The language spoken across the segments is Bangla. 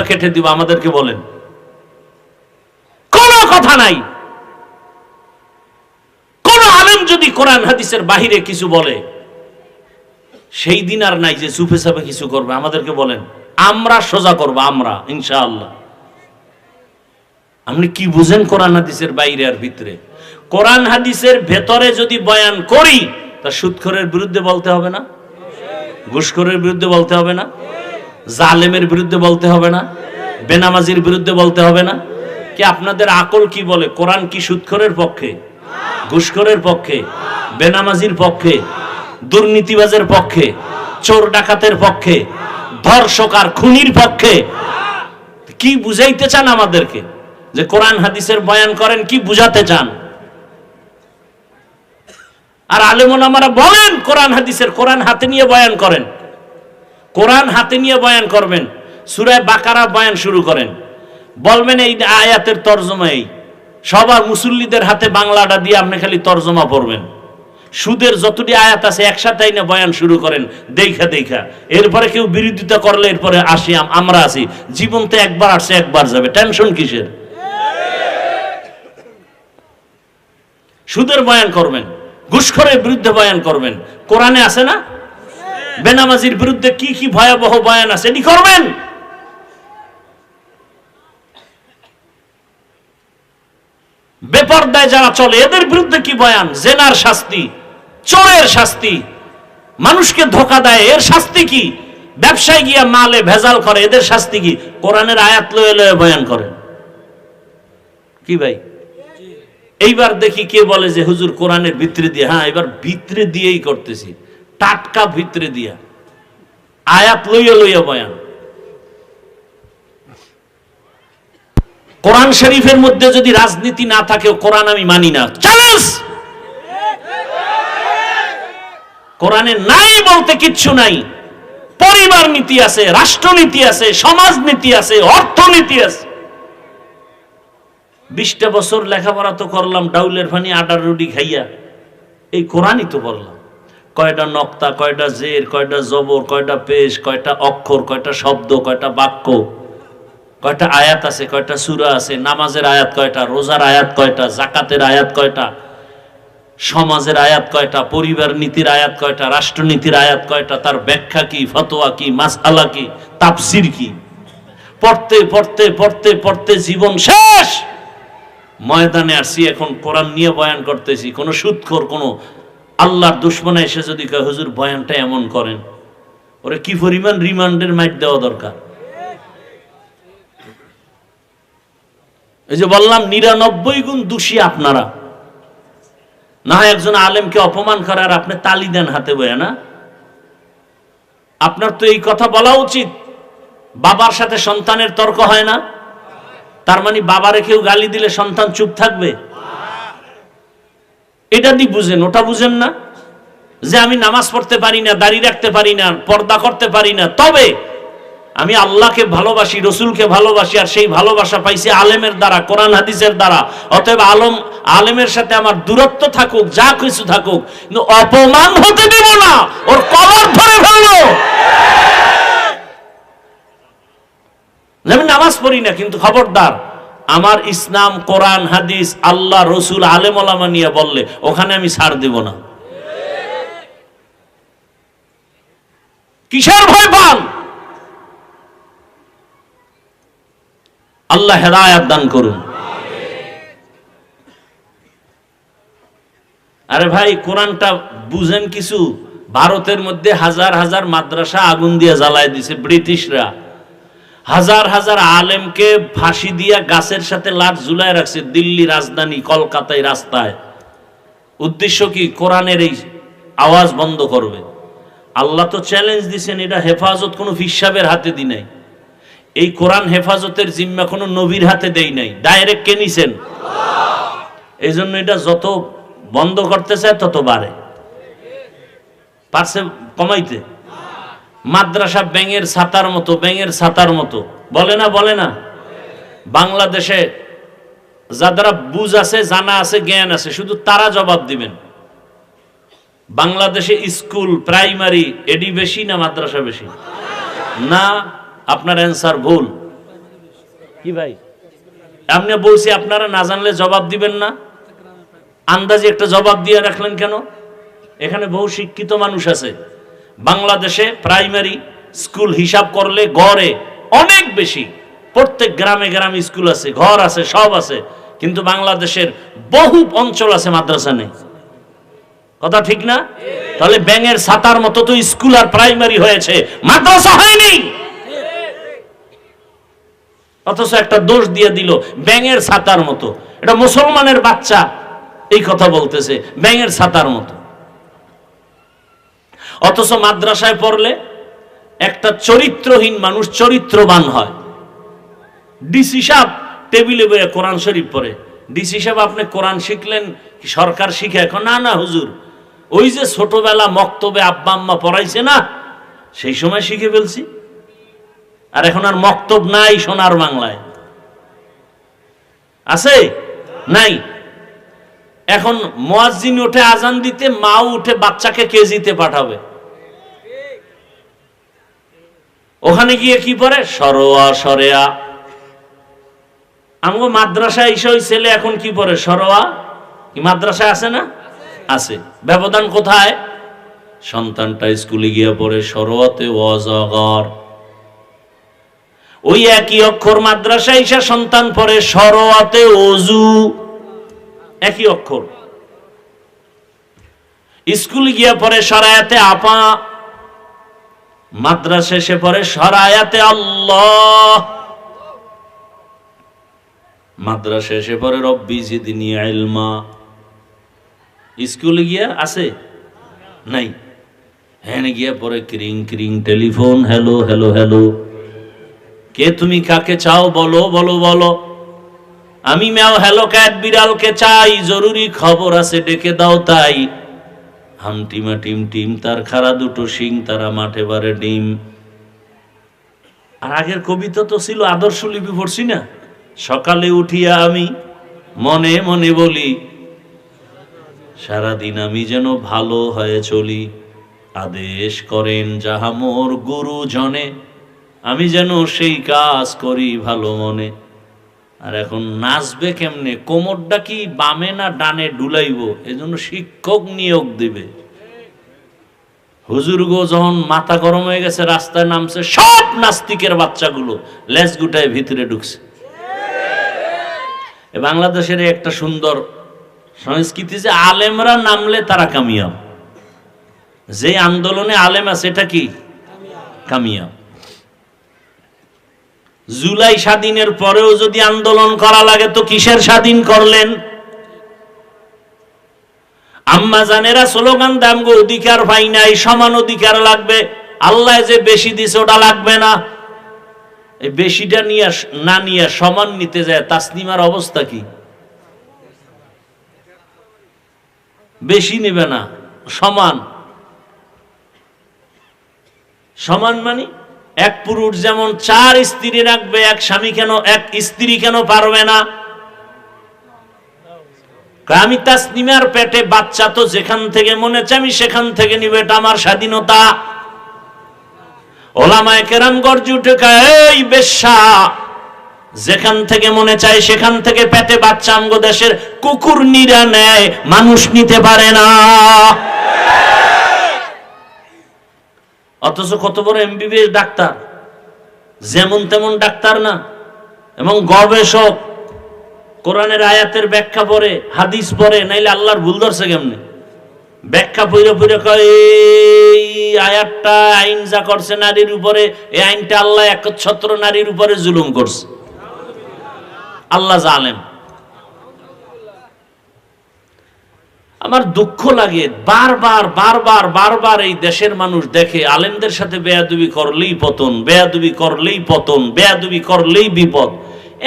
কেটে দিব আমাদেরকে বলেন? কোনো কথা নাই। কোন আলেম যদি কোরআন হাদিসের বাহিরে কিছু বলে, সেই দিন আর নাই যে চুপে চাপে কিছু করবে। আমাদেরকে বলেন, আমরা সোজা করব, আমরা ইনশাআল্লাহ। আপনি কি বুঝেন কোরআন হাদিসের বাইরে আর ভিতরে? কোরআন হাদিসের ভেতরে যদি বয়ান করি, তা সুদখোরের বিরুদ্ধে বলতে হবে না? ঘুষখোরের বিরুদ্ধে বলতে হবে না? জালেমের বিরুদ্ধে বলতে হবে না? বেনামাজির বিরুদ্ধে বলতে হবে না? কি আপনাদের আকল কি বলে? কোরআন কি সুদখোরের পক্ষে, ঘুষখোরের পক্ষে, বেনামাজির পক্ষে, দুর্নীতিবাজের পক্ষে, চোর ডাকাতের পক্ষে, ধর্ষক আর খুনির পক্ষে? কি বুঝাইতে চান আমাদেরকে যে কোরআন হাদিসের বয়ান করেন? কি বুঝাতে চান? আর আলেম ওলামারা বলেন কোরআন হাদিসের, কোরআন হাতে নিয়ে বয়ান করেন। কোরআন হাতে নিয়ে বয়ান করবেন, সূরা বাকারা বয়ান শুরু করেন, বলবেন এই আয়াতের তরজমা এই। সবার মুসল্লিদের হাতে বাংলাটা দিয়ে আপনি খালি তরজমা পড়বেন। সুদের যতটি আয়াত আছে একসাথে না বয়ান শুরু করেন, দেখা দেখা। এরপরে কেউ বিরোধিতা করলে এরপরে আসি, আমরা আছি। জীবন তো একবার আসছে, একবার যাবে, টেনশন কিসের? সুদের বয়ান করবেন, ঘুষখোরের বিরুদ্ধে বয়ান করবেন, কোরআনে আছে না? বেনামাজির বিরুদ্ধে কি কি ভয়াবহ বয়ান আছে, এটি করবেন। বেপরদায় যারা চলে এদের বিরুদ্ধে কি বয়ান? জেনার শাস্তি, চোরের শাস্তি, মানুষকে ধোঁকা দেয় এর শাস্তি কি? ব্যবসায় গিয়া মালে ভেজাল করে এদের শাস্তি কি? কোরআনের আয়াত লয়ে লয়ে বয়ান করেন। কি ভাই, এইবার দেখি কে বলে যে হুজুর কোরআনের ভিতরে দিয়ে। হ্যাঁ, এবার ভিতরে দিয়েই করতেছি, টাটকা ভিতরে দিয়া আয়াত লইয়া লইয়া বয়ান। কোরআন শরীফের মধ্যে যদি রাজনীতি না থাকে, কোরআন আমি মানি না, চ্যালেঞ্জ। কোরআনে নাই বলতে কিচ্ছু নাই। পরিবার নীতি আছে, রাষ্ট্রনীতি আছে, সমাজ নীতি আছে, অর্থনীতি আছে। 20টা বছর লেখাপড়া তো করলাম ডাউলের ফানি আটার রুটি খাইয়া, এই কোরআনই তো বললাম। কয়টা নক্তা, কয়টা জের, কয়টা জবর, কয়টা পেশ, কয়টা অক্ষর, কয়টা শব্দ, কয়টা বাক্য, কয়টা আয়াত আছে, কয়টা সূরা আছে, নামাজের আয়াত কয়টা, রোজার আয়াত কয়টা, যাকাতের আয়াত কয়টা, সমাজের আয়াত কয়টা, পরিবার নীতির আয়াত কয়টা, রাষ্ট্রনীতির আয়াত কয়টা, তার ব্যাখ্যা কি, ফতোয়া কি, মাসআলা কি, তাফসীর কি। পড়তে পড়তে পড়তে পড়তে জীবন শেষ। ময়দানে আসছি, এখন কোরআন নিয়ে বয়ান করতেছি। কোন সুদখোর, কোন আল্লাহর দুশমনে এসে যদি কয় হুজুর বয়ানটা এমন করেন, ওরে কি পরিমাণ রিমান্ডের মাইট দেওয়া দরকার। এই যে বললাম 99 গুণ দোষী আপনারা। না হয় একজন আলেমকে অপমান করার আপনি তালি দেন হাতে বয়ে, না? আপনার তো এই কথা বলা উচিত। বাবার সাথে সন্তানের তর্ক হয় না, তার মানে বাবারে কেউ গালি দিলে সন্তান চুপ থাকবে? এটা দি বুঝেন, ওটা বুঝেন না। যে আমি নামাজ পড়তে পারি না, দাড়ি রাখতে পারি না, পর্দা করতে পারি না, তবে আমি আল্লাহকে ভালোবাসি, রসুলকে ভালোবাসি, আর সেই ভালোবাসা পাইছি আলেমের দ্বারা, কোরআন হাদিসের দ্বারা। অতএব আলেমের সাথে আমার দূরত্ব থাকুক, যা কিছু থাকুক, কিন্তু অপমান হতে দেব না। ওর কবর ধরে ফেললো। আমি নামাজ পড়ি না, কিন্তু খবরদার, আমার ইসলাম, কোরআন হাদিস, আল্লাহ, রসুল, আলেম ওলামা নিয়ে বললে ওখানে আমি ছাড় দেব না। কিসের ভয় পান? আল্লাহ হেদায়েত দান করুন। আরে ভাই, কোরআনটা বুঝেন কিছু? ভারতের মধ্যে হাজার হাজার মাদ্রাসা আগুন দিয়ে জ্বালায় দিছে ব্রিটিশরা। হাজার হাজার আলেমকে ফাঁসি দিয়া গাছের সাথে লাট ঝুলায় রাখছে দিল্লি রাজধানী কলকাতায় রাস্তায়। উদ্দেশ্য কি? কোরআনের এই আওয়াজ বন্ধ করবে। আল্লাহ তো চ্যালেঞ্জ দিছেন, এটা হেফাজত কোনো ফিসাবের হাতে দি নাই। এই কোরআন হেফাজতের জিম্মা কোনো নবীর হাতে দেই নাই, ডাইরেক্ট কে নিছেন? এই জন্য এটা যত বন্ধ করতে চায় তত বাড়ে। পারছে কমাইতে? মাদ্রাসা ব্যাঙের ছাতার মতো, ব্যাঙের ছাতার মতো, বলে না? বলে না? বাংলাদেশে যারা বুঝ আছে, জানা আছে, জ্ঞান আছে, শুধু তারা জবাব দিবেন। বাংলাদেশে স্কুল, প্রাইমারি, এডি বেশি না মাদ্রাসা বেশি? না, আপনার অ্যান্সার ভুল। কি ভাই, আপনি বলছি আপনারা না জানলে জবাব দিবেন না, আন্দাজে একটা জবাব দিয়ে রাখলেন কেন? এখানে বহু শিক্ষিত মানুষ আছে। বাংলাদেশে প্রাইমারি স্কুল হিসাব করলে গড়ে অনেক বেশি, প্রত্যেক গ্রামে গ্রামে স্কুল আছে, ঘর আছে, সব আছে, কিন্তু বাংলাদেশের বহু অঞ্চল আছে মাদ্রাসা নেই। কথা ঠিক না? তাহলে ব্যাঙের ছাতার মতো তো স্কুল আর প্রাইমারি হয়েছে, মাদ্রাসা হয়নি। অথচ একটা দোষ দিয়ে দিল ব্যাঙের ছাতার মতো। এটা মুসলমানের বাচ্চা এই কথা বলতেছে, ব্যাঙের ছাতার মতো। অথচ মাদ্রাসায় পড়লে একটা চরিত্রহীন মানুষ চরিত্রবান হয়। ডিসি সাহেব টেবিলে বসে কোরআন শরীফ পড়ে। ডিসি সাহেব আপনি কোরআন শিখলেন, সরকার শিখে? এখন না না হুজুর, ওই যে ছোটবেলা মক্তবে আব্বা আম্মা পড়াইছে না, সেই সময় শিখে ফেলছি। আর এখন আর মক্তব নাই সোনার বাংলায়, আছে? নাই। এখন মুয়াজ্জিন উঠে আজান দিতে, মাও উঠে বাচ্চাকে কেজিতে পাঠাবে। ওখানে গিয়ে কি পড়ে? সরোয়া সরেয়া। আমগো মাদ্রাসায় এসে ওই ছেলে এখন কি পড়ে? সরোয়া। কি মাদ্রাসায় আছে না? আছে। ব্যবধান কোথায়? সন্তানটা স্কুলে গিয়ে পড়ে সরোয়াতে ওয়াজাগর। ওই একই অক্ষর মাদ্রাসায় এসে সন্তান পড়ে সরোয়াতে ওযু। একই অক্ষর। স্কুলে গিয়ে পড়ে সরায়াতে আপা, মাদ্রাসা এসে পড়ে সরায়াতে আল্লাহ। মাদ্রাসা এসে পড়ে রব্বি জিদনি ইলমা। স্কুলে গিয়া আছে? নাই। হ্যাঁ গিয়া পড়ে ক্রিং ক্রিং টেলিফোন, হ্যালো হ্যালো হ্যালো। কে তুমি, কাকে চাও, বলো বলো বলো। আমি ম্যাও হ্যালো ক্যাট বিড়ালকে চাই, জরুরি খবর আছে ডেকে দাও তাই। হামটিমা টিম টিম তার খাড়া দুটো শিং, তারা মাঠে বারে ডিম। আর আগের কবিতা তো ছিল, আদর্শ লিপি পড়ছি না? সকালে উঠিয়া আমি মনে মনে বলি, সারাদিন আমি যেন ভালো হয়ে চলি। আদেশ করেন যাহা মোর গুরুজনে, আমি যেন সেই কাজ করি ভালো মনে। আর এখন নাচবে কেমনে? কোমরটা কি বামে না ডানে ডুলাইব, এজন্য শিক্ষক নিয়োগ দিবে। হুজুর গো যখন মাথা গরম হয়ে গেছে, রাস্তায় নামছে, সব নাস্তিকের বাচ্চাগুলো লেজ গুটায় ভিতরে ঢুকছে। বাংলাদেশের একটা সুন্দর সংস্কৃতি যে আলেমরা নামলে তারা কামিয়াব। যে আন্দোলনে আলেম আছে এটা কি কামিয়াব। জুলাই স্বাধীনের পরেও যদি আন্দোলন করা লাগে তো কিসের স্বাধীন করলেন? আম্মা জানেরা স্লোগান দেন, আমগো অধিকার পাই নাই, সমান অধিকার লাগবে। আল্লাহ যে বেশি দিছে ওটা লাগবে না। এই বেশিটা নিয়ে না নিয়ে সমান নিতে যায়, তাসনিমার অবস্থা কি? বেশি নেবে না, সমান। সমান মানে এক পুরুষ যেমন 4 স্ত্রী রাখবে, এক স্বামী কেন, এক স্ত্রী কেন পারবে না? আমি তাসনিমার পেটে বাচ্চা, তো যেখান থেকে মনে চাই আমি সেখান থেকে নিবে, এটা আমার স্বাধীনতা। ওলামায়ে কেরাম গর্জে উঠে কয়, এই বেশ্যা, যেখান থেকে মনে চায় সেখান থেকে পেটে বাচ্চা আমগো দেশের কুকুর নিরা নেয়, মানুষ নিতে পারে না। অথচ কত বড় এমবিবিএস ডাক্তার, যেমন তেমন ডাক্তার না, এবং গবেষক। কোরআনের আয়াতের ব্যাখ্যা পড়ে, হাদিস পড়ে, নাইলে আল্লাহর ভুল ধরছে কেমনে? ব্যাখ্যা পড়ে পড়ে কয় এই আয়াতটা আইন যা করছে নারীর উপরে, এই আইনটা আল্লাহ একচ্ছত্র নারীর উপরে জুলুম করছে। আল্লাহ জালেম। আমার দুঃখ লাগে, বারবার বারবার বারবার এই দেশের মানুষ দেখে আলেমদের সাথে বেয়াদবি করলেই পতন, বেয়াদবি করলেই পতন, বেয়াদবি করলেই বিপদ।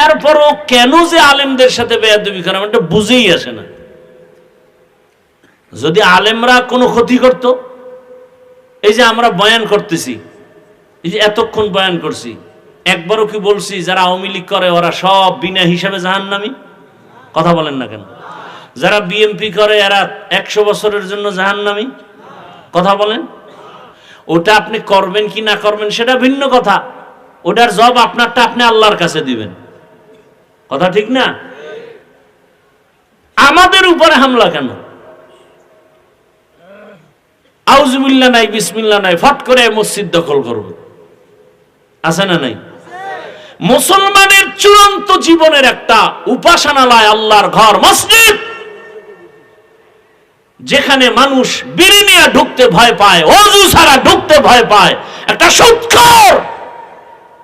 এরপরও কেন যে আলেমদের সাথে বেয়াদবি করে এটা বুঝেই আসে না। যদি আলেমরা কোনো ক্ষতি করত, এই যে আমরা বয়ান করতেছি, এই যে এতক্ষণ বয়ান করছি, একবারও কি বলছি যারা আওয়ামী লীগ করে ওরা সব বিনা হিসাবে জাহান্নামী? কথা বলেন না কেন? যারা বিএমপি করে এরা 100 বছরের জন্য জাহান্নামী? কথা বলেন। ওটা আপনি করবেন কি না করবেন সেটা ভিন্ন কথা, ওটার জবাব আপনারটা আপনি আল্লাহর কাছে দিবেন। কথা ঠিক না? আমাদের উপরে হামলা কেন? আউযুবিল্লাহ নাই, বিসমিল্লাহ নাই, ফট করে মসজিদ দখল করবে, আছে না নাই? মুসলমানের চূড়ান্ত জীবনের একটা উপাসনালয় আল্লাহর ঘর মসজিদ, যেখানে মানুষ বিড়ি নিয়ে ঢুকতে ভয় পায়, ওযু ছাড়া ঢুকতে ভয় পায়, একটা সুদখোর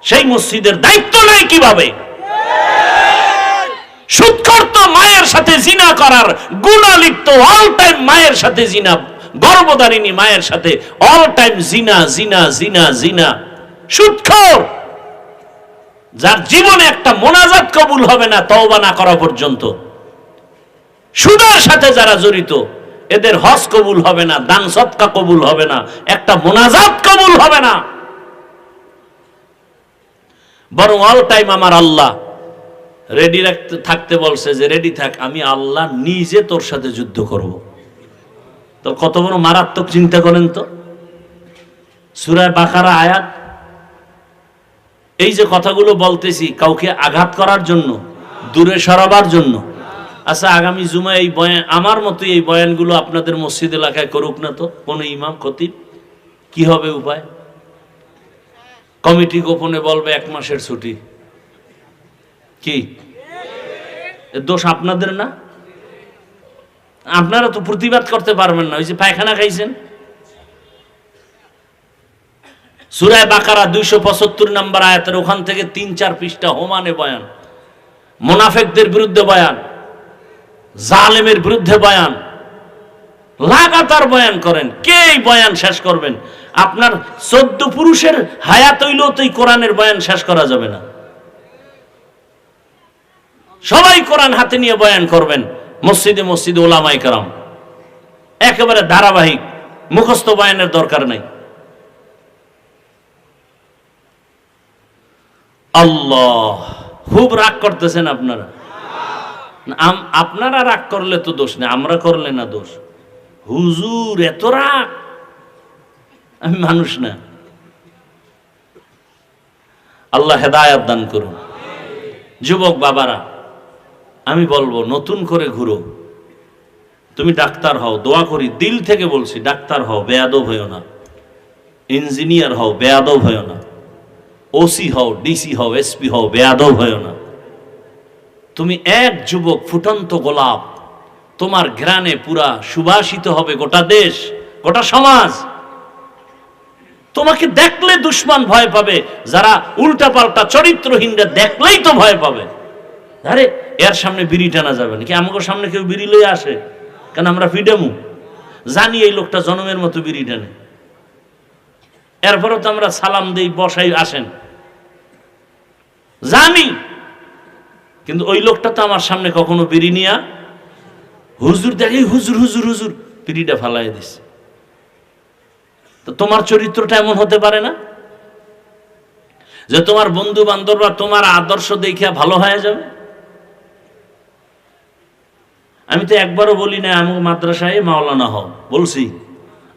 সেই মসজিদের দায়িত্ব নেয় কিভাবে? সুদখোর তো মায়ের সাথে জিনা করার গুনাহ লিপ্ত, অল টাইম মায়ের সাথে জিনা, গর্ভধারিণী মায়ের সাথে অল টাইম জিনা জিনা জিনা জিনা। সুদখোর, যার জীবনে একটা মোনাজাত কবুল হবে না তওবা না করা পর্যন্ত। সুদের সাথে যারা জড়িত, এদের হজ কবুল হবে না, দান সদকা কবুল হবে না, একটা মোনাজাত কবুল হবে না। বরং অল টাইম আমার আল্লাহ রেডি রাখতে থাকতে বলছে, যে রেডি থাক, আমি আল্লাহ নিজে তোর সাথে যুদ্ধ করব। তো কত বড় মারাত্মক চিন্তা করেন তো। সূরা বাকারা আয়াত। এই যে কথাগুলো বলতেছি কাউকে আঘাত করার জন্য, দূরে সরাবার জন্য। আচ্ছা, আগামী জুমা এই বয়ান, আমার মতো এই বয়ানগুলো আপনাদের মসজিদ এলাকায় করুক না তো কোন ইমাম খতিব, কি হবে উপায়? কমিটি গোপনে বলবে 1 মাসের ছুটি। কি দোষ আপনাদের না? আপনারা তো প্রতিবাদ করতে পারবেন না, ওই যে পায়খানা খাইছেন। সূরা বাকারা 275 নম্বর আয়াতের ওখান থেকে 3-4 পৃষ্ঠা হোমানে বয়ান, মুনাফিকদের বিরুদ্ধে বয়ান, জালেমের বিরুদ্ধে বয়ান, লাগাতার বয়ান করেন। কে এই বয়ান শেষ করবেন? আপনার 14 পুরুষের হায়াত হইলেও তো এই কোরআনের বয়ান শেষ করা যাবে না। সবাই কোরআন হাতে নিয়ে বয়ান করবেন, মসজিদে মসজিদে ওলামায়ে কেরাম, একেবারে ধারাবাহিক, মুখস্থ বয়ানের দরকার নাই। আল্লাহ, খুব রাগ করতেছেন আপনারা। আপনারা রাগ করলে তো দোষ নেই, আমরা করলে না দোষ। হুজুর এত রাগ, আমি মানুষ না। আল্লাহ হেদায়েত দান করুন। যুবক বাবারা, আমি বলবো নতুন করে ঘুরো। তুমি ডাক্তার হও, দোয়া করি, দিল থেকে বলছি, ডাক্তার হও, বেয়াদব হও না। ইঞ্জিনিয়ার হও, বেয়াদব হও না। ওসি হও, ডিসি হও, এসপি হও, বেয়াদব হও না। তুমি এক যুবক, ফুটন্ত গোলাপ, তোমার ঘ্রাণে পুরা সুবাসিত হবে গোটা দেশ, গোটা সমাজ। তোমাকে দেখলে দুশমন ভয় পাবে, যারা উল্টাপাল্টা চরিত্রহীনরা দেখলেই তো ভয় পাবে। আরে এর সামনে বিড়ি টানা যাবে নাকি? আমাকে সামনে কেউ বিড়ি লয়ে আসে কেন? আমরা ফিডামু জানি এই লোকটা জনমের মতো বিড়ি টানে, এরপরও তো আমরা সালাম দেই, বসাই, আসেন, জানি। কিন্তু ওই লোকটা তো আমার সামনে কখনো বিড়ি নিয়া, হুজুর দেখে, হুজুর হুজুর হুজুর, বিড়িটা ফালাই দিছে। তো তোমার চরিত্রটা এমন হতে পারে না যে তোমার বন্ধু বান্ধবরা তোমার আদর্শ দেখিয়া ভালো হয়ে যাবে? আমি তো একবারও বলি না আমি মাদ্রাসায় মাওলানা হও, বলছি।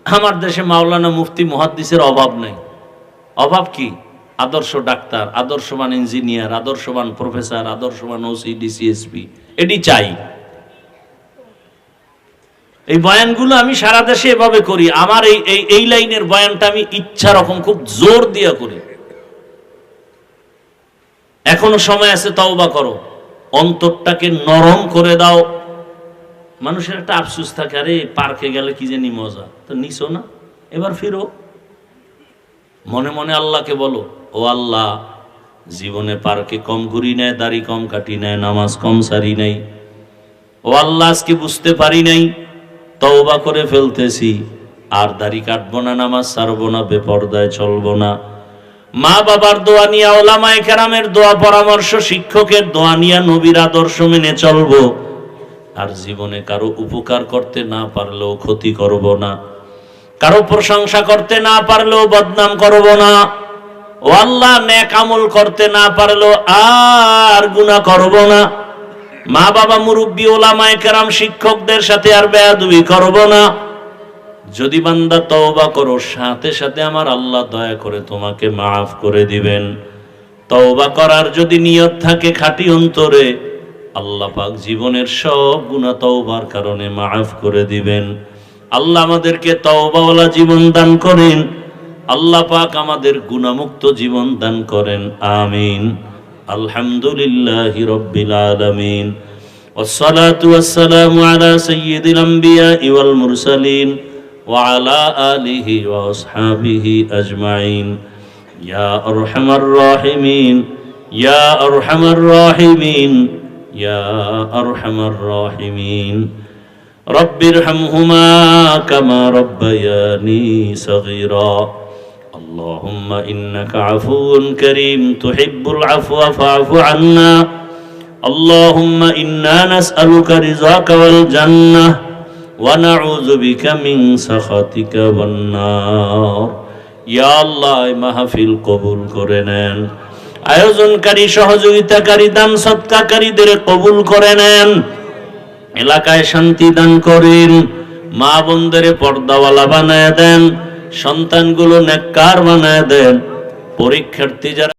আমার দেশে মাওলানা, মুফতি, মুহাদ্দিসের অভাব নেই। অভাব কি? আদর্শ ডাক্তার, আদর্শবান ইঞ্জিনিয়ার, আদর্শবান প্রফেসর, আদর্শবান ওসি, ডিসি, এসপি, এটি চাই। এই বয়ানগুলো আমি সারা দেশে এভাবে করি। আমার এই লাইনের বয়ানটা আমি ইচ্ছা রকম খুব জোর দিয়ে করি। এখনো সময় আছে, তওবা করো, অন্তরটাকে নরম করে দাও। মানুষের একটা আফসোস থাকে, আরে পার্কে গেলে কি জানি মজা, তো নিছো না, এবার ফিরো। মনে মনে আল্লাহকে বলো, ও আল্লাহ, জীবনে পার্কে কম ঘুরি নাই, দাড়ি কম কাটি নাই, নামাজ কম সারি নাই। ও আল্লাহ, আজকে বুঝতে পারি নাই, তওবা করে ফেলতেছি, আর দাড়ি কাটবো না, নামাজ ছাড়বো না, বেপরদায় চলবো না। মা বাবার দোয়া নিয়ে, ওলামায়ে কেরামের দোয়া পরামর্শ, শিক্ষকের দোয়া নিয়ে নবীর আদর্শ মেনে চলবো। আর জীবনে কারো উপকার করতে না পারলেও ক্ষতি করব না, কারো প্রশংসা করতে না পারলেও বদনাম করব না। ও আল্লাহ, নেক আমল করতে না পারলেও আর গুনাহ করব না। মা বাবা, মুরব্বী, ওলামায়ে কেরাম, শিক্ষকদের সাথে আর বেয়াদবি করব না। যদি বান্দা তওবা করো, সাথে সাথে আমার আল্লাহ দয়া করে তোমাকে মাফ করে দিবেন। তওবা করার যদি নিয়ত থাকে খাঁটি অন্তরে, আল্লাহ পাক জীবনের সব গুনাহ তওবার কারণে মাফ করে দিবেন। আল্লাহ আমাদেরকে তওবাওয়ালা জীবন দান করেন। আল্লাহ পাক আমাদের গুনাহমুক্ত জীবন দান করেন, আমিন। আলহামদুলিল্লাহি রাব্বিল আলামিন। والصلاة والسلام على سيد الأنبياء والمرسلين وعلى آله وأصحابه أجمعين يا أرحم الراحمين يا أرحم الراحمين يا أرحم الراحمين رب ارحمهما كما ربياني صغيرا اللهم إنك عفو كريم تحب العفو فاعف عنا اللهم إنا نسألك رضاك والجنة ونعوذ بك من سخطك والنار يا الله মাহফিল কবুল করে নেন। আয়োজনকারী, সহযোগিতাকারী, দান সদকাকারীদের কবুল করে নেন। এলাকায় শান্তি দান করেন। মা বোনদের পর্দাওয়ালা বানায় দেন। সন্তানগুলো নেককার বানায় দেন। পরীক্ষার্থী যারা